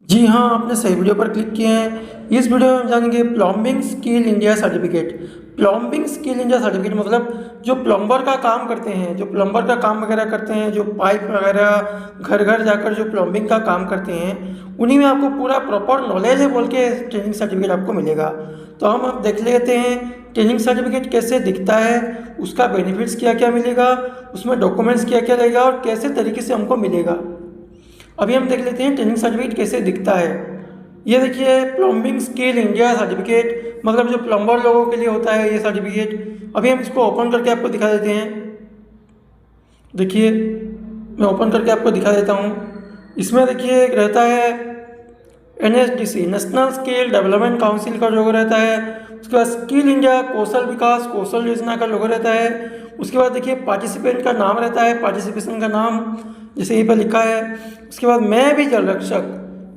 जी हाँ, आपने सही वीडियो पर क्लिक किए हैं। इस वीडियो में हम जानेंगे plumbing skill India certificate. Plumbing skill India certificate मतलब जो प्लम्बर का काम करते हैं, जो प्लम्बर का काम वगैरह करते हैं, जो पाइप वगैरह घर घर जाकर जो प्लम्बिंग का काम करते हैं, उन्हीं में आपको पूरा प्रॉपर नॉलेज है बोल के ट्रेनिंग सर्टिफिकेट आपको मिलेगा। तो हम अब देख लेते हैं ट्रेनिंग सर्टिफिकेट कैसे दिखता है, उसका बेनिफिट्स क्या क्या मिलेगा, उसमें डॉक्यूमेंट्स क्या क्या लगेगा और कैसे तरीके से हमको मिलेगा। अभी हम देख लेते हैं ट्रेनिंग सर्टिफिकेट कैसे दिखता है। ये देखिए प्लम्बिंग स्किल इंडिया सर्टिफिकेट, मतलब जो प्लम्बर लोगों के लिए होता है ये सर्टिफिकेट। अभी हम इसको ओपन करके आपको दिखा देते हैं। देखिए मैं ओपन करके आपको दिखा देता हूँ। इसमें देखिए एक रहता है NSDC national skill development council का लोगो रहता है। उसके बाद स्किल इंडिया कौशल विकास कौशल योजना का लोगो रहता है। उसके बाद देखिए पार्टिसिपेंट का नाम रहता है, पार्टिसिपेशन का नाम जैसे यहीं पर लिखा है। उसके बाद मैं भी जल रक्षक,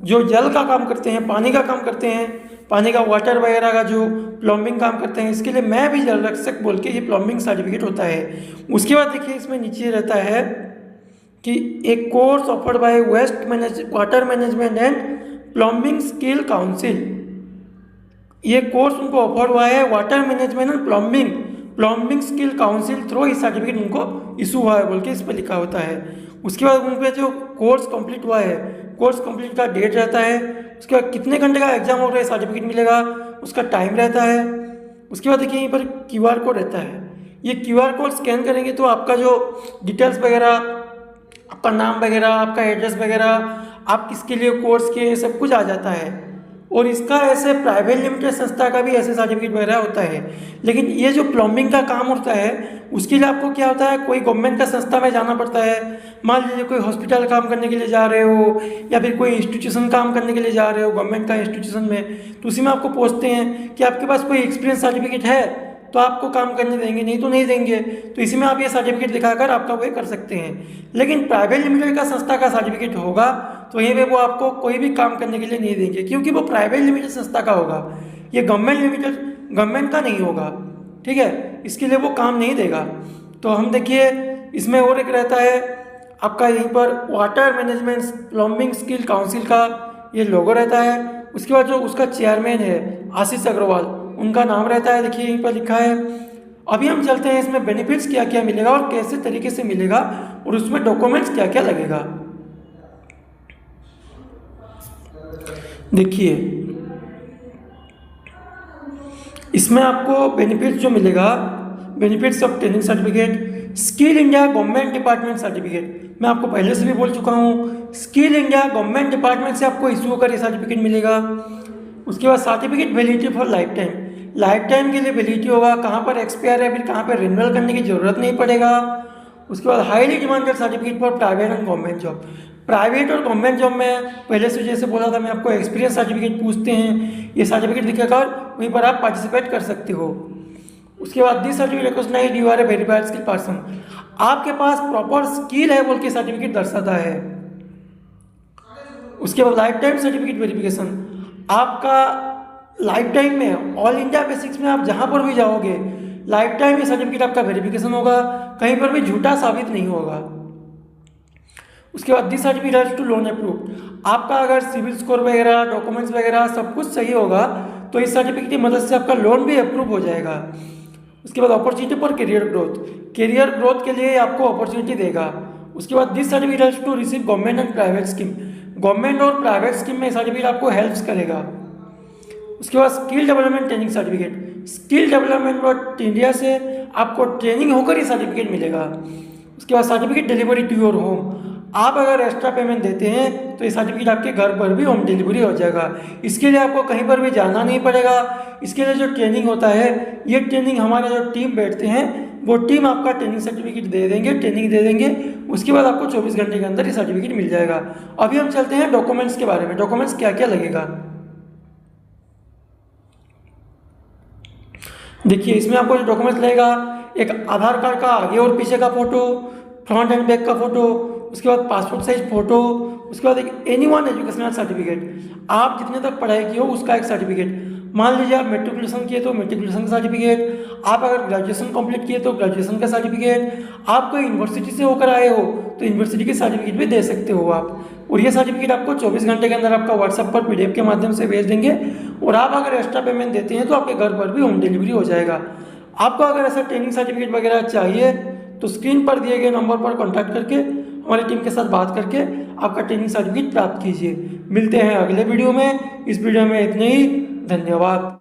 जो जल का काम करते हैं, पानी का काम करते हैं, पानी का वाटर वगैरह का जो प्लम्बिंग काम करते हैं, इसके लिए मैं भी जल रक्षक बोल के ये प्लम्बिंग सर्टिफिकेट होता है। उसके बाद देखिए इसमें नीचे रहता है कि एक course offered by water management and plumbing skill council. ये कोर्स उनको ऑफर हुआ है water management and plumbing skill council through ये सर्टिफिकेट उनको इशू हुआ है बोल के इस पर लिखा होता है। उसके बाद उन पर जो कोर्स कंप्लीट हुआ है, कोर्स कंप्लीट का डेट रहता है। उसके बाद कितने घंटे का एग्जाम होगा सर्टिफिकेट मिलेगा, उसका टाइम रहता है। उसके बाद देखिए यहीं पर QR कोड रहता है। ये QR कोड स्कैन करेंगे तो आपका जो डिटेल्स वगैरह, आपका नाम वगैरह, आपका एड्रेस वगैरह, आप किसके लिए कोर्स किए, सब कुछ आ जाता है। और इसका ऐसे प्राइवेट लिमिटेड संस्था का भी ऐसे सर्टिफिकेट वगैरह होता है। लेकिन ये जो प्लम्बिंग का काम होता है उसके लिए आपको क्या होता है, कोई गवर्नमेंट का संस्था में जाना पड़ता है। मान लीजिए कोई हॉस्पिटल काम करने के लिए जा रहे हो या फिर कोई इंस्टीट्यूशन काम करने के लिए जा रहे हो गवर्नमेंट का इंस्टीट्यूशन में, तो उसी में आपको पूछते हैं कि आपके पास कोई एक्सपीरियंस सर्टिफिकेट है तो आपको काम करने देंगे, नहीं तो नहीं देंगे। तो इसी में आप ये सर्टिफिकेट दिखाकर आपका वो कर सकते हैं। लेकिन प्राइवेट लिमिटेड का संस्था का सर्टिफिकेट होगा तो यहीं पे वो आपको कोई भी काम करने के लिए नहीं देंगे, क्योंकि वो प्राइवेट लिमिटेड संस्था का होगा, ये गवर्नमेंट का नहीं होगा। ठीक है, इसके लिए वो काम नहीं देगा। तो हम देखिए इसमें और एक रहता है आपका यहीं पर water management plumbing skill council का ये लोगो रहता है। उसके बाद जो उसका चेयरमैन है आशीष अग्रवाल, उनका नाम रहता है, देखिए यहीं पर लिखा है। अभी हम चलते हैं इसमें बेनिफिट्स क्या क्या मिलेगा और कैसे तरीके से मिलेगा और उसमें डॉक्यूमेंट्स क्या क्या लगेगा। देखिए इसमें आपको बेनिफिट्स जो मिलेगा, benefits of training certificate, skill India government department certificate. मैं आपको पहले से भी बोल चुका हूँ, स्किल इंडिया गवर्नमेंट डिपार्टमेंट से आपको इशू होकर ये सर्टिफिकेट मिलेगा। उसके बाद certificate validity for life time के लिए वैलिडिटी होगा, कहाँ पर एक्सपायर है फिर कहाँ पर रिन्यूअल करने की जरूरत नहीं पड़ेगा। उसके बाद highly demanded certificate for private and government job. Private और गवर्नमेंट जॉब में पहले से जैसे बोला था मैं आपको, एक्सपीरियंस सर्टिफिकेट पूछते हैं, ये सर्टिफिकेट दिखाकर वहीं पर आप पार्टिसिपेट कर सकते हो। उसके बाद this certificate recognized you are a verified skill person, आपके पास प्रॉपर स्किल है बोल के सर्टिफिकेट दर्शाता है। उसके बाद लाइफ टाइम सर्टिफिकेट वेरिफिकेशन, आपका लाइफ टाइम में ऑल इंडिया बेसिक्स में आप जहाँ पर भी जाओगे लाइफ टाइम ये सर्टिफिकेट आपका वेरिफिकेशन होगा, कहीं पर भी झूठा साबित नहीं होगा। उसके बाद this certificate to loan approve, आपका अगर सिविल स्कोर वगैरह डॉक्यूमेंट्स वगैरह सब कुछ सही होगा तो इस सर्टिफिकेट की मदद से आपका लोन भी अप्रूव हो जाएगा। उसके बाद अपॉर्चुनिटी फॉर करियर ग्रोथ के लिए आपको अपॉर्चुनिटी देगा। उसके बाद this certificate to receive government and private scheme, government और प्राइवेट स्कीम में सर्टिफिकेट आपको हेल्प करेगा। उसके बाद skill development training certificate, skill development India से आपको ट्रेनिंग होकर ये सर्टिफिकेट मिलेगा। उसके बाद certificate delivery to your home, आप अगर एक्स्ट्रा पेमेंट देते हैं तो ये सर्टिफिकेट आपके घर पर भी होम डिलीवरी हो जाएगा। इसके लिए आपको कहीं पर भी जाना नहीं पड़ेगा। इसके लिए जो ट्रेनिंग होता है, ये ट्रेनिंग हमारे जो टीम बैठते हैं वो टीम आपका ट्रेनिंग सर्टिफिकेट दे देंगे, ट्रेनिंग दे देंगे। उसके बाद आपको 24 घंटे के अंदर ये सर्टिफिकेट मिल जाएगा। अभी हम चलते हैं डॉक्यूमेंट्स के बारे में, डॉक्यूमेंट्स क्या क्या लगेगा। देखिए इसमें आपको जो डॉक्यूमेंट्स लगेगा, एक आधार कार्ड का आगे और पीछे का फोटो, फ्रंट एंड बैक का फोटो, उसके बाद पासपोर्ट साइज फोटो, उसके बाद एक एनीवन एजुकेशनल सर्टिफिकेट, आप जितने तक पढ़ाई की हो उसका एक सर्टिफिकेट। मान लीजिए आप मेट्रिकुलेशन किए तो मेट्रिकुलेशन का सर्टिफिकेट, आप अगर ग्रेजुएशन कंप्लीट किए तो ग्रेजुएशन का सर्टिफिकेट, आप कोई यूनिवर्सिटी से होकर आए हो तो यूनिवर्सिटी के सर्टिफिकेट भी दे सकते हो आप। और ये सर्टिफिकेट आपको 24 घंटे के अंदर आपका व्हाट्सएप पर PDF के माध्यम से भेज देंगे। और आप अगर एक्स्ट्रा पेमेंट देते हैं तो आपके घर पर भी होम डिलीवरी हो जाएगा। आपको अगर ऐसा ट्रेनिंग सर्टिफिकेट वगैरह चाहिए तो स्क्रीन पर दिए गए नंबर पर कॉन्टैक्ट करके हमारी टीम के साथ बात करके आपका ट्रेनिंग सर्टिफिकेट प्राप्त कीजिए। मिलते हैं अगले वीडियो में। इस वीडियो में इतने ही। धन्यवाद।